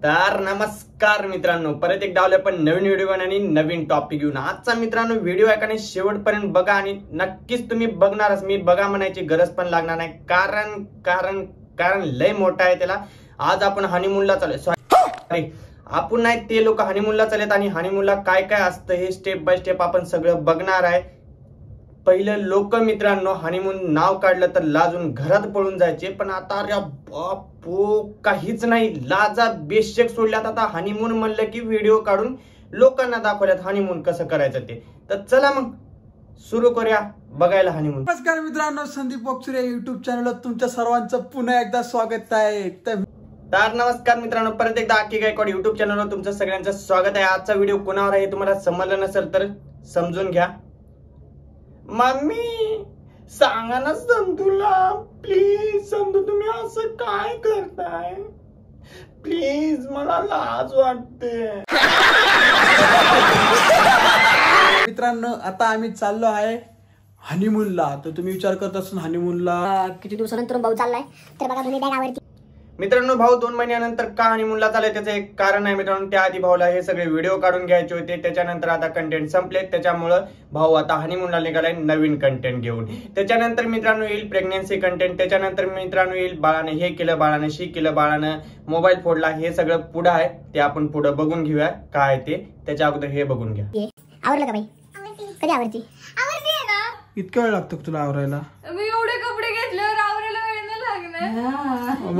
तर नमस्कार मित्रांनो, परत एकदा आलोय पण नवीन व्हिडिओ आणि नवीन टॉपिक घेऊन। आजचा मित्रांनो व्हिडिओ ऐकाने शेवटपर्यंत बघा आणि नक्कीच तुम्ही बघणारच, मी बघा म्हणायची गरज पण लागणार नाही, कारण कारण कारण लय मोठा आहे त्याला। आज आपण हनीमूनला चाललोय, सॉरी आपण नाही, ते लोक हनीमूनला चाललेत आणि हनीमूनला काय काय असतं हे स्टेप बाय स्टेप आपण सगळं बघणार आहे। पहिलं लोक मित्रांनो हनीमून नाव काढलं तर लाजून घरात पळून जायचे, पण आता अरे बापू काहीच नाही, लाजा बेशक सोडल्यात। आता हनीमून म्हणलं की व्हिडिओ काढून लोकांना दाखवल्यात हनीमून कसं करायचं ते। तर चला मग सुरू करूया बघायला हनीमून। नमस्कार मित्रांनो, संदीप बोक्सुरे युट्यूब चॅनलवर तुमच्या सर्वांचं पुन्हा एकदा स्वागत आहे। तर नमस्कार मित्रांनो, परत एकदा आखी गायकवाड युट्यूब चॅनलवर तुमचं सगळ्यांचं स्वागत आहे। आजचा व्हिडिओ कोणावर आहे तुम्हाला समजलं नसेल तर समजून घ्या। मम्मी सांगा ना संतूला, प्लीज संतू तुम्ही असं काय करताय, प्लीज मला लाज वाटते। मित्रांनो आता आम्ही चाललो आहे हनीमूनला। तर तुम्ही विचार करत असाल हनीमूनला किती दिवसानंतर भाऊ चाललाय, तर बघा दोन्ही बॅगावरती। मित्रांनो भाऊ 2 महिन्यानंतर का हनीमूनला चाललाय त्याचं एक कारण आहे मित्रांनो। त्याआधी भाऊला हे सगळे व्हिडिओ काढून घ्यायचे होते, त्याच्यानंतर आता कंटेंट संपले, त्याच्यामुळे भाऊ आता हनीमूनला निघालाय नवीन कंटेंट घेऊन। त्याच्यानंतर मित्रांनो येईल प्रेग्नन्सी कंटेंट, त्याच्यानंतर मित्रांनो येईल बाळाने हे केलं, बाळाने शी केलं, बाळाने मोबाईल फोडला, हे सगळं पुढे आहे, ते आपण पुढे बघून घेऊया काय ते। त्याच्या अगोदर हे बघून घ्या। आवरलं का बाई? कधी आवरती? इतका वेळ लागतो तुला आवरायला? मी एवढे कपडे घेतल्यावर आवरायला वेळ नाही लागणार।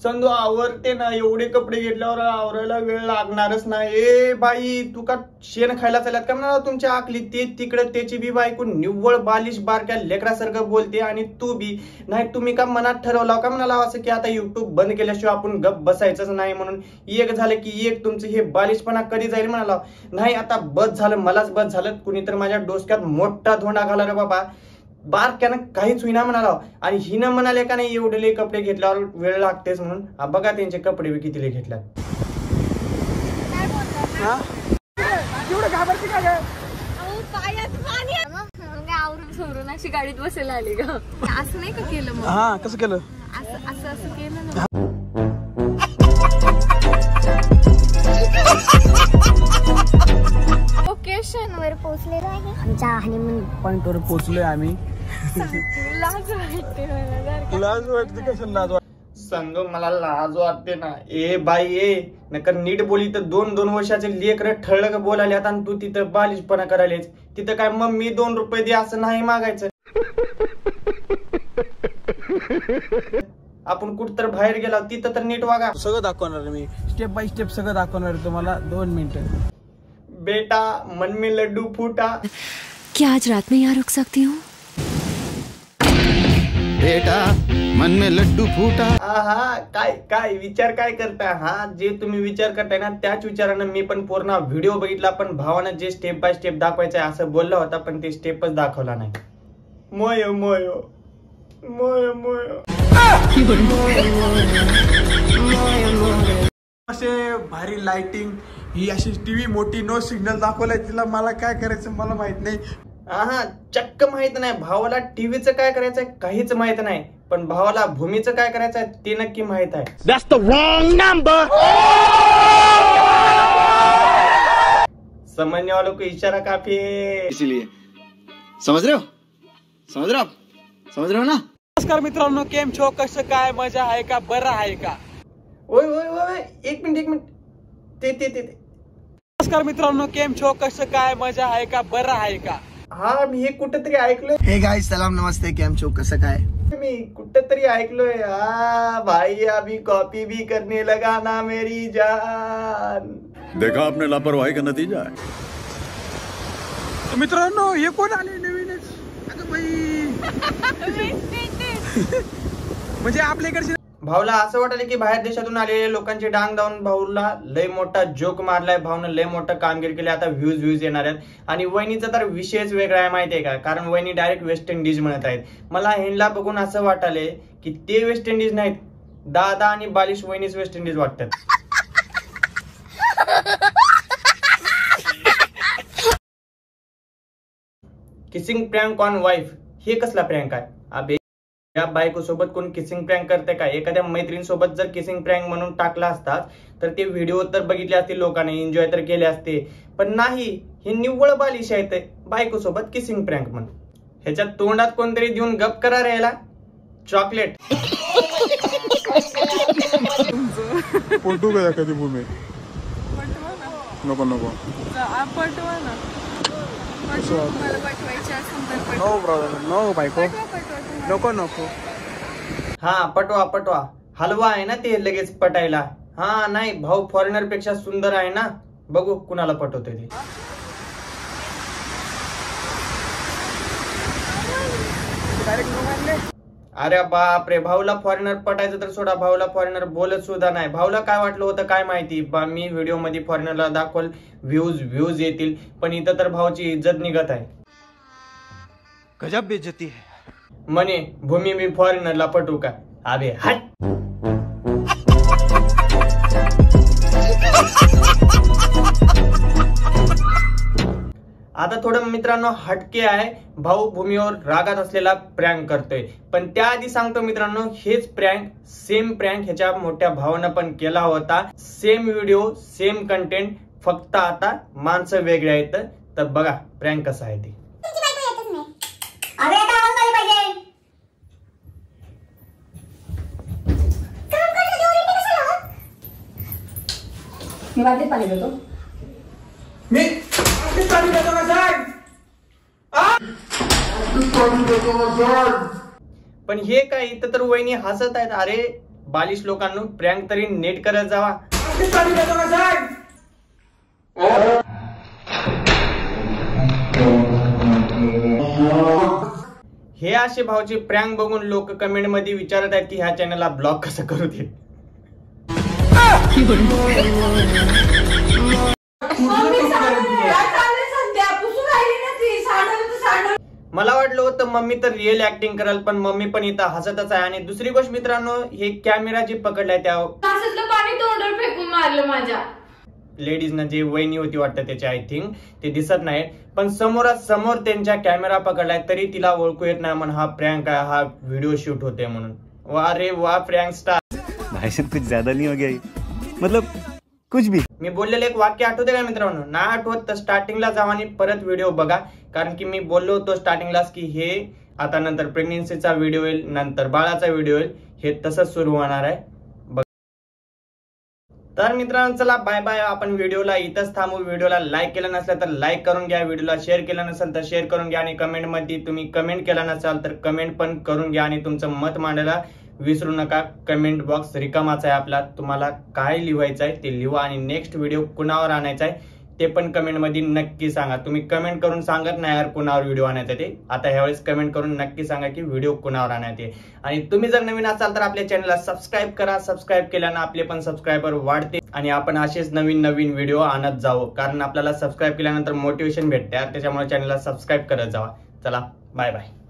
संधू आवरते ना, एवढे कपडे घेतल्यावर आवरायला वेळ लागणारच नाही। ए बाई तू का शेण खायला चालत का म्हणा तुमच्या आकली, ते तिकडे त्याची बी बायको निव्वळ बालिश बारक्या लेकरासारखं बोलते आणि तू बी नाही। तुम्ही का मनात ठरवला का म्हणाला असं की आता युट्यूब बंद केल्याशिवाय आपण गप बसायचंच नाही म्हणून? एक झालं की एक तुमचं हे बालिशपणा कधी जाईल म्हणाला? नाही आता बस झालं, मलाच बस झालं। कुणी तर माझ्या डोसक्यात मोठा धोंडा घाला रे बाबा, बारक्यानं काहीच होईना म्हणाला। आणि हिनं म्हणाले का नाही एवढे कपडे घेतल्यावर वेळ लागतेच म्हणून। बघा त्यांचे कपडे किती घेतल्यात। घाबरते का? आवरून सोडून अशी गाडीत बसायला आली ग, असं नाही का केलं मग? हा कसं केलं? असं केलं ना। लोकेशन वर पोहोचलेलो आहे, आमच्या हनीमून पॉइंट वर पोहोचलोय आम्ही। लाज वाटते मला। लाज वाटते? कसं लाज वाटते? संधू मला लाज वाटते ना। ए बाई ए नका नीट बोली, तर 2-2 वर्षाचे लेकर ठळक बोलायला आणि तू तिथं बालिशपणा करायलेच। तिथं काय मम्मी 2 रुपये दे असं नाही मागायचं। आपण कुठ तर बाहेर गेला तिथं तर नीट वागा। सगळं दाखवणार मी, स्टेप बाय स्टेप सगळं दाखवणार तुम्हाला। 2 मिनिटं। बेटा मन में लड्डू फूटा, क्या आज रात में यहाँ रुक सकती हूँ? बेटा मन में लड्डू फूटा। हा काय काय विचार काय करताय? हा जे तुम्ही विचार करताय ना त्याच विचारानं मी पण पूर्ण व्हिडिओ बघितला, पण भावानं जे स्टेप बाय स्टेप दाखवायचं आहे असं बोलला होता, पण ते स्टेपच दाखवला नाही। मोय मोय मोय मोय असे भारी लाइटिंग, ही अशी टीव्ही मोठी, नो सिग्नल दाखवलाय तिला। मला काय करायचं मला माहित नाही। हा चक्क माहित नाही भावाला टीव्हीचं काय करायचंय, काहीच माहित नाही, पण भावाला भूमीचं काय करायचंय ते नक्की माहित आहे। That's the wrong number. समझने वालों को इशारा काफी है, इसीलिए समझ रहे हो, समझ रहे हो आप, समझ रहे हो ना? नमस्कार मित्रांनो, केम छो, कसं काय, मजा आहे का, बरं आहे का? ओय ओय ओय एक मिनिट ते नमस्कार मित्रांनो, केम छो, कसं काय, मजा आहे का, बरं आहे का? हा मी हे कुठेतरी ऐकलोय। हे गाइस सलाम नमस्ते, केम छो, कसं काय? मी कुठेतरी ऐकलोय। भाई अभी कॉपी भी करने लगा ना मेरी जान। देखा आपने लापरवाही का नतीजा है। तर मित्रांनो हे कोण आले नवीनच? अगं बाई म्हणजे आपल्याकडचे भाऊला असं वाटलं की बाहेर देशातून आलेले लोकांचे डांग दावून भाऊला लय मोठा जोक मारलाय, भाऊनं लय मोठं कामगिरी केली, आता व्ह्यूज येणार आहेत। आणि वहिनीचा तर विषयच वेगळा आहे माहितीये का, कारण वहिनी डायरेक्ट वेस्ट इंडिज म्हणत आहेत। मला ह्यांना बघून असं वाटले की ते वेस्ट इंडिज नाहीत, दादा आणि बालिश वहिनीच वेस्ट इंडिज वाटतात। किसिंग प्रँक ऑन वाईफ, हे कसला प्रँक आहे? अबे तुझ्या बायको सोबत कोण किसिंग प्रँक करते का? एखाद्या मैत्रिणीसोबत जर किसिंग प्रँक म्हणून टाकला असतात तर ते व्हिडिओ तर बघितले असते लोकांनी, एन्जॉय तर केले असते. पण नाही, हे निव्वळ बालिश आहे बायको सोबत किसिंग प्रँक म्हणून. ह्याच्या तोंडात कोणतरी देऊन गप करा राहिला चॉकलेट. पटू गया कधी भूमी नको नको पटवा ना. मला पटवायची असेल तर पटवा. नो ब्रदर, नो बायको, नको नको. हा पटवा. हलवा आहे ना ते लगेच पटायला. हा नाही, भाऊ फॉरेनर पेक्षा सुंदर आहे ना, बघू कुणाला पटवते ते. अरे बाप रे, भाऊला फॉरेनर पटायचं तर सोडा, भाऊला फॉरेनर बोलत सुद्धा नाही. भाऊला काय वाटलं होतं काय माहिती, मी व्हिडिओ मध्ये फॉरेनरला दाखवल व्ह्यूज येतील, पण इथं तर भाऊची इज्जत निघत आहे. गजब बेइज्जती है. म्हणे भूमी मी फॉरेनरला पटवू का? अबे हट. आता थोडं मित्रांनो हटके आहे. भाऊ भूमीवर रागात असलेला प्रँक करतोय, पण त्याआधी सांगतो मित्रांनो, हेच सेम प्रँक ह्याच्या मोठ्या भावानं पण केला होता. सेम व्हिडिओ, सेम कंटेंट, फक्त आता माणसं वेगळे आहेत. तर बघा प्रँक कसा आहे ते. मी बाटलीत पाणी देतो. पण हे काय, इथं तर वहिनी हसत आहेत. अरे बालिश लोकांनो, प्रँक तरी नेट करत जावा. हे असे भाऊचे प्रँक बघून लोक कमेंट मध्ये विचारत आहेत की ह्या चॅनलला ब्लॉक कसं करू दे. मला वाटलं होतं मम्मी तर रिअल ऍक्टिंग कराल, पण मम्मी पण इथं हसतच आहे. आणि दुसरी गोष्ट मित्रांनो, हे कॅमेरा जे पकडलाय त्या पाणी तोंडावर फेकून मारलं माझ्या. लेडीजनं जे वहिनी होती वाटतं त्याचे, आय थिंक ते दिसत नाहीत, पण समोर त्यांच्या कॅमेरा पकडलाय तरी तिला ओळखू येत नाही म्हणून हा प्रँक आहे, हा व्हिडिओ शूट होते म्हणून. वा रे वा, प्रँक स्टार. भाई साहब कुछ ज्यादा नहीं हो गया, मतलब कुछ भी. मी बोललेलं एक वाक्य आठवते का मित्रांनो? ना आठवत तर स्टार्टिंगला जावा आणि परत व्हिडिओ बघा, कारण की मी बोललो होतो स्टार्टिंगलाच की हे आता नंतर प्रेग्नेन्सीचा व्हिडिओ येईल, नंतर बाळाचा व्हिडिओ येईल, हे तसंच सुरू होणार आहे. तर मित्रांनो चला बाय बाय. आपण व्हिडिओला इथंच थांबू. व्हिडिओला लाईक केलं नसलं तर लाईक करून घ्या, व्हिडिओला शेअर केलं नसेल तर शेअर करून घ्या, आणि कमेंट मध्ये तुम्ही कमेंट केला नसाल तर कमेंट पण करून घ्या, आणि तुमचं मत मांडायला विसरू नका. कमेंट बॉक्स रिकामाच आहे आपला, तुम्हाला काय लिहायचं आहे ते लिहा, आणि नेक्स्ट व्हिडिओ कुणावर आणायचा आहे ते पण कमेंट मध्ये नक्की सांगा. तुम्ही कमेंट करून सांगत नाही यार कुणावर व्हिडिओ आणायचा ते, आता ह्यावेळेस कमेंट करून नक्की सांगा की व्हिडिओ कुणावर आणायचे. आणि तुम्ही जर नवीन असाल तर आपल्या चॅनलला सबस्क्राईब करा. सबस्क्राईब केल्यानं आपले पण सबस्क्रायबर वाढते, आणि आपण असेच नवीन व्हिडिओ आणत जाऊ, कारण आपल्याला सबस्क्राईब केल्यानंतर मोटिवेशन भेटते. त्याच्यामुळे चॅनलला सबस्क्राईब करत जावा. चला बाय बाय.